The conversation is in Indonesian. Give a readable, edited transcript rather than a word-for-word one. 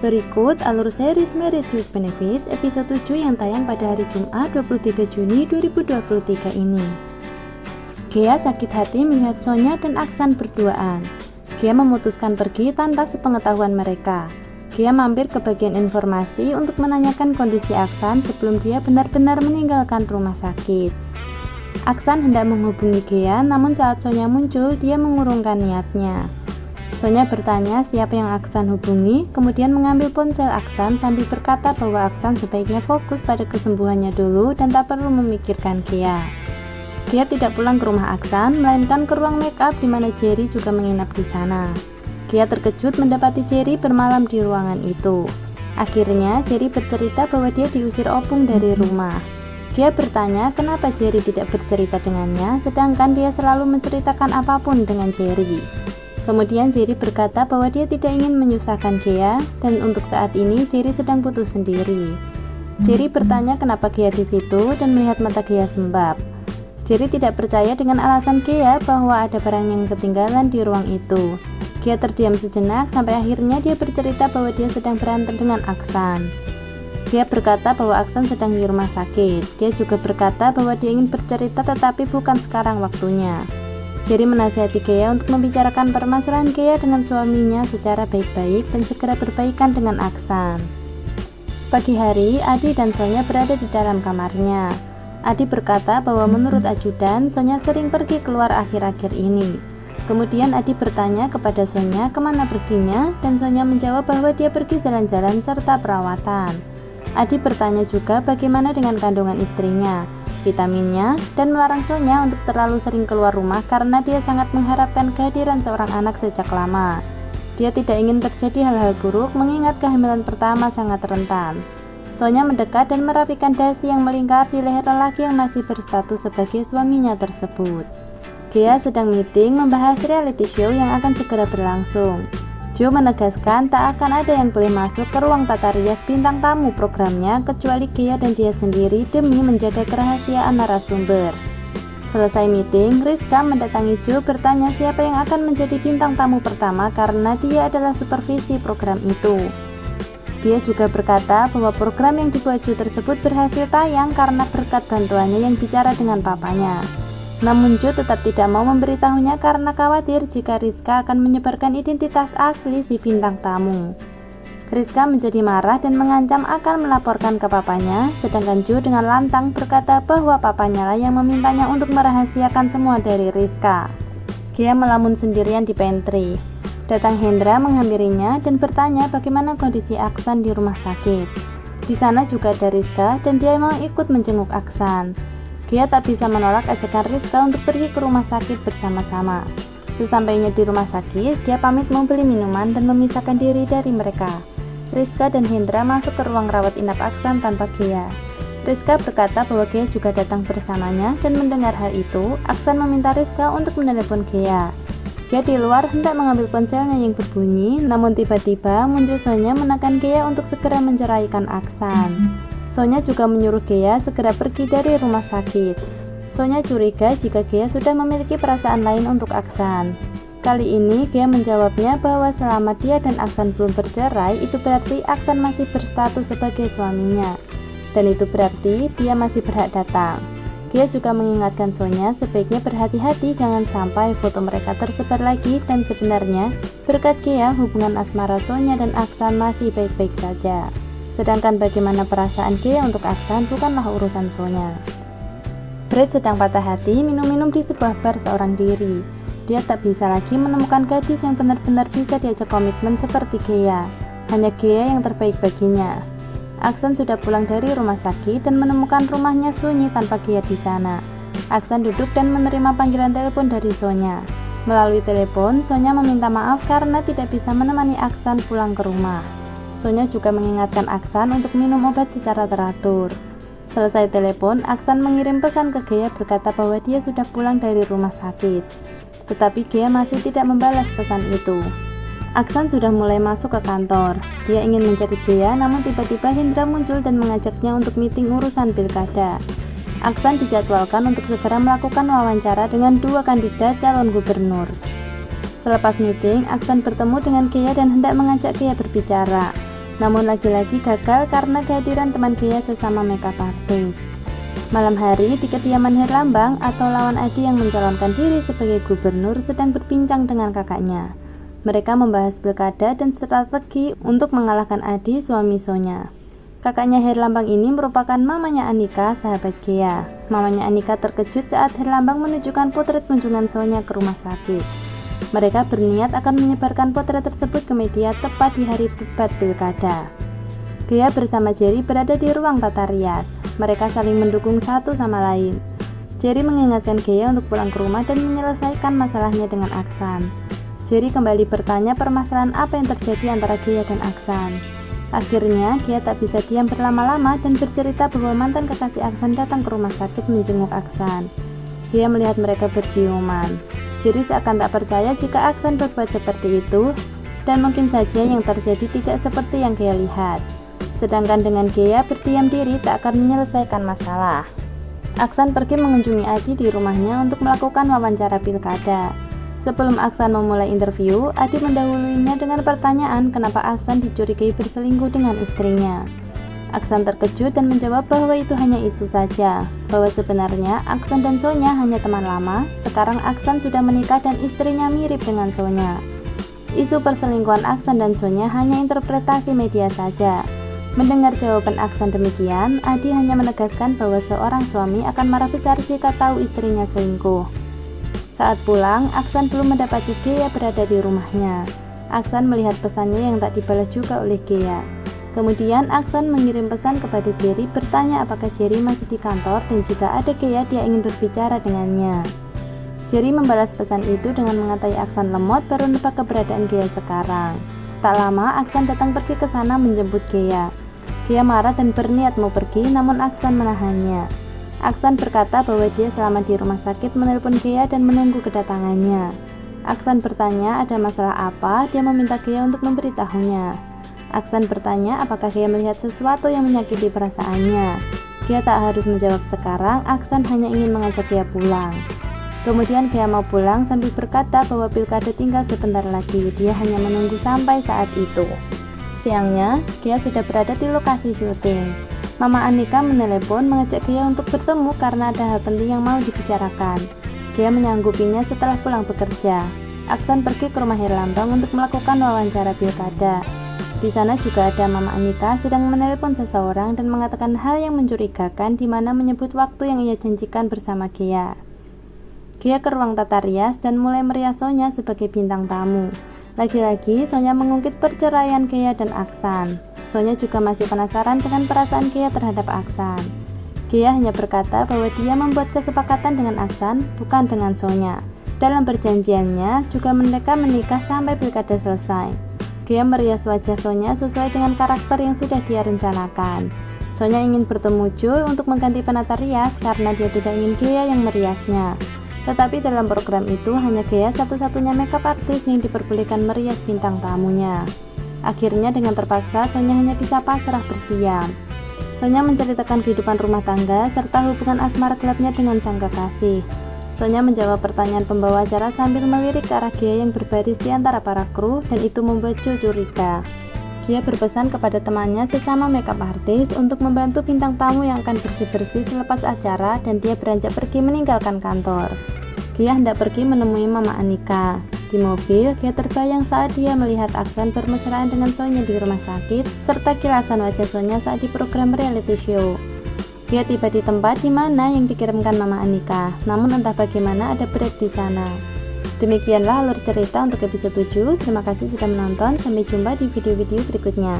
Berikut alur series Marriage with Benefits episode 7 yang tayang pada hari Jumat 23 Juni 2023 ini. Ghea sakit hati melihat Sonya dan Aksan berduaan. Ghea memutuskan pergi tanpa sepengetahuan mereka. Ghea mampir ke bagian informasi untuk menanyakan kondisi Aksan sebelum dia benar-benar meninggalkan rumah sakit. Aksan hendak menghubungi Ghea, namun saat Sonya muncul, dia mengurungkan niatnya. Sonya bertanya siapa yang Aksan hubungi, kemudian mengambil ponsel Aksan sambil berkata bahwa Aksan sebaiknya fokus pada kesembuhannya dulu dan tak perlu memikirkan Ghea. Ghea tidak pulang ke rumah Aksan, melainkan ke ruang make up di mana Jerry juga menginap di sana. Ghea terkejut mendapati Jerry bermalam di ruangan itu. Akhirnya, Jerry bercerita bahwa dia diusir Opung dari rumah. Ghea bertanya kenapa Jerry tidak bercerita dengannya, sedangkan dia selalu menceritakan apapun dengan Jerry. Kemudian Jerry berkata bahwa dia tidak ingin menyusahkan Ghea dan untuk saat ini Jerry sedang putus sendiri. Jerry bertanya kenapa Ghea di situ dan melihat mata Ghea sembab. Jerry tidak percaya dengan alasan Ghea bahwa ada barang yang ketinggalan di ruang itu. Ghea terdiam sejenak sampai akhirnya dia bercerita bahwa dia sedang berantem dengan Aksan. Ghea berkata bahwa Aksan sedang di rumah sakit. Dia juga berkata bahwa dia ingin bercerita tetapi bukan sekarang waktunya. Jerry menasihati Ghea untuk membicarakan permasalahan Ghea dengan suaminya secara baik-baik dan segera berbaikan dengan Aksan. Pagi hari, Adi dan Sonya berada di dalam kamarnya. Adi berkata bahwa menurut ajudan, Sonya sering pergi keluar akhir-akhir ini. Kemudian Adi bertanya kepada Sonya kemana perginya, dan Sonya menjawab bahwa dia pergi jalan-jalan serta perawatan. Adi bertanya juga bagaimana dengan kandungan istrinya, vitaminnya, dan melarang Sonya untuk terlalu sering keluar rumah karena dia sangat mengharapkan kehadiran seorang anak sejak lama. Dia tidak ingin terjadi hal-hal buruk mengingat kehamilan pertama sangat rentan. Sonya mendekat dan merapikan dasi yang melingkar di leher lelaki yang masih berstatus sebagai suaminya tersebut. Ghea sedang meeting membahas reality show yang akan segera berlangsung. Joe menegaskan tak akan ada yang boleh masuk ke ruang tata rias bintang tamu programnya kecuali Ghea dan dia sendiri demi menjaga kerahasiaan narasumber. Selesai meeting, Rizka mendatangi Joe bertanya siapa yang akan menjadi bintang tamu pertama karena dia adalah supervisi program itu. Dia juga berkata bahwa program yang dibuat Joe tersebut berhasil tayang karena berkat bantuannya yang bicara dengan papanya. Namun Joe tetap tidak mau memberitahunya karena khawatir jika Rizka akan menyebarkan identitas asli si bintang tamu. Rizka menjadi marah dan mengancam akan melaporkan ke papanya, sedangkan Joe dengan lantang berkata bahwa papanya lah yang memintanya untuk merahasiakan semua dari Rizka. Ghea melamun sendirian di pantry. Datang Hendra menghampirinya dan bertanya bagaimana kondisi Aksan di rumah sakit. Di sana juga ada Rizka dan dia mau ikut menjenguk Aksan. Ghea tak bisa menolak ajakan Rizka untuk pergi ke rumah sakit bersama-sama. Sesampainya di rumah sakit, dia pamit membeli minuman dan memisahkan diri dari mereka. Rizka dan Hendra masuk ke ruang rawat inap Aksan tanpa Ghea. Rizka berkata bahwa Ghea juga datang bersamanya dan mendengar hal itu, Aksan meminta Rizka untuk menelepon Ghea. Ghea di luar hendak mengambil ponselnya yang berbunyi, namun tiba-tiba muncul Sonya menekan Ghea untuk segera menceraikan Aksan. Sonya juga menyuruh Ghea segera pergi dari rumah sakit. Sonya curiga jika Ghea sudah memiliki perasaan lain untuk Aksan. Kali ini Ghea menjawabnya bahwa selama dia dan Aksan belum bercerai, itu berarti Aksan masih berstatus sebagai suaminya. Dan itu berarti dia masih berhak datang. Ghea juga mengingatkan Sonya sebaiknya berhati-hati jangan sampai foto mereka tersebar lagi dan sebenarnya berkat Ghea hubungan asmara Sonya dan Aksan masih baik-baik saja. Sedangkan bagaimana perasaan Ghea untuk Aksan bukanlah urusan Sonya. Brad sedang patah hati minum-minum di sebuah bar seorang diri. Dia tak bisa lagi menemukan gadis yang benar-benar bisa diajak komitmen seperti Ghea. Hanya Ghea yang terbaik baginya. Aksan sudah pulang dari rumah sakit dan menemukan rumahnya sunyi tanpa Ghea di sana. Aksan duduk dan menerima panggilan telepon dari Sonya. Melalui telepon, Sonya meminta maaf karena tidak bisa menemani Aksan pulang ke rumah. Sonya juga mengingatkan Aksan untuk minum obat secara teratur. Selesai telepon, Aksan mengirim pesan ke Ghea berkata bahwa dia sudah pulang dari rumah sakit. Tetapi Ghea masih tidak membalas pesan itu. Aksan sudah mulai masuk ke kantor. Dia ingin mencari Ghea, namun tiba-tiba Hendra muncul dan mengajaknya untuk meeting urusan pilkada. Aksan dijadwalkan untuk segera melakukan wawancara dengan dua kandidat calon gubernur. Selepas meeting, Aksan bertemu dengan Ghea dan hendak mengajak Ghea berbicara. Namun lagi-lagi gagal karena kehadiran teman Gea sesama makeup artist. Malam hari di kediaman Herlambang atau lawan Adi yang mencalonkan diri sebagai gubernur sedang berbincang dengan kakaknya. Mereka membahas pilkada dan strategi untuk mengalahkan Adi, suami Sonya. Kakaknya Herlambang ini merupakan mamanya Anika, sahabat Gea. Mamanya Anika terkejut saat Herlambang menunjukkan potret kunjungan Sonya ke rumah sakit. Mereka berniat akan menyebarkan potret tersebut ke media tepat di hari debat pilkada. Gea bersama Jerry berada di ruang tata rias. Mereka saling mendukung satu sama lain. Jerry mengingatkan Gea untuk pulang ke rumah dan menyelesaikan masalahnya dengan Aksan. Jerry kembali bertanya permasalahan apa yang terjadi antara Gea dan Aksan. Akhirnya, Gea tak bisa diam berlama-lama dan bercerita bahwa mantan kekasih Aksan datang ke rumah sakit menjenguk Aksan. Gea melihat mereka berciuman. Jerry seakan tak percaya jika Aksan berbuat seperti itu, dan mungkin saja yang terjadi tidak seperti yang Gea lihat. Sedangkan dengan Gea berdiam diri tak akan menyelesaikan masalah. Aksan pergi mengunjungi Adi di rumahnya untuk melakukan wawancara pilkada. Sebelum Aksan memulai interview, Adi mendahuluinya dengan pertanyaan kenapa Aksan dicurigai berselingkuh dengan istrinya. Aksan terkejut dan menjawab bahwa itu hanya isu saja, bahwa sebenarnya Aksan dan Sonya hanya teman lama. Sekarang Aksan sudah menikah dan istrinya mirip dengan Sonya. Isu perselingkuhan Aksan dan Sonya hanya interpretasi media saja. Mendengar jawaban Aksan demikian, Adi hanya menegaskan bahwa seorang suami akan marah besar jika tahu istrinya selingkuh. Saat pulang, Aksan belum mendapati Gea berada di rumahnya. Aksan melihat pesannya yang tak dibalas juga oleh Gea. Kemudian Aksan mengirim pesan kepada Jerry bertanya apakah Jerry masih di kantor dan jika ada Gea dia ingin berbicara dengannya. Jerry membalas pesan itu dengan mengatai Aksan lemot baru nebak keberadaan Gea sekarang. Tak lama Aksan datang pergi ke sana menjemput Gea. Gea marah dan berniat mau pergi namun Aksan menahannya. Aksan berkata bahwa dia selama di rumah sakit menelpon Gea dan menunggu kedatangannya. Aksan bertanya ada masalah apa, dia meminta Gea untuk memberitahunya. Aksan bertanya apakah Gea melihat sesuatu yang menyakiti perasaannya. Gea tak harus menjawab sekarang, Aksan hanya ingin mengajak Gea pulang. Kemudian Gea mau pulang sambil berkata bahwa pilkada tinggal sebentar lagi, dia hanya menunggu sampai saat itu. Siangnya, Gea sudah berada di lokasi syuting. Mama Anika menelepon mengajak Gea untuk bertemu karena ada hal penting yang mau dibicarakan. Gea menyanggupinya setelah pulang bekerja. Aksan pergi ke rumah Herlambang untuk melakukan wawancara pilkada. Di sana juga ada Mama Anika sedang menelepon seseorang dan mengatakan hal yang mencurigakan di mana menyebut waktu yang ia janjikan bersama Gea. Gea ke ruang tata rias dan mulai merias Sonya sebagai bintang tamu. Lagi-lagi Sonya mengungkit perceraian Gea dan Aksan. Sonya juga masih penasaran dengan perasaan Gea terhadap Aksan. Gea hanya berkata bahwa dia membuat kesepakatan dengan Aksan, bukan dengan Sonya. Dalam perjanjiannya, juga mereka menikah sampai pilkada selesai. Gea merias wajah Sonya sesuai dengan karakter yang sudah dia rencanakan. Sonya ingin bertemu Joe untuk mengganti penata rias karena dia tidak ingin Gea yang meriasnya. Tetapi dalam program itu hanya Gea satu-satunya makeup artist yang diperbolehkan merias bintang tamunya. Akhirnya dengan terpaksa Sonya hanya bisa pasrah berdiam. Sonya menceritakan kehidupan rumah tangga serta hubungan asmara gelapnya dengan sang kekasih. Sonya menjawab pertanyaan pembawa acara sambil melirik ke arah Gea yang berbaris di antara para kru dan itu membuat Joe curiga. Gea berpesan kepada temannya sesama makeup artist untuk membantu bintang tamu yang akan bersih-bersih selepas acara dan dia beranjak pergi meninggalkan kantor. Gea hendak pergi menemui Mama Anika. Di mobil, Gea terbayang saat dia melihat Aksan bermesraan dengan Sonya di rumah sakit, serta kilasan wajah Sonya saat di program reality show. Gea tiba di tempat di mana yang dikirimkan Mama Anika, namun entah bagaimana ada break di sana. Demikianlah alur cerita untuk episode 7. Terima kasih sudah menonton, sampai jumpa di video-video berikutnya.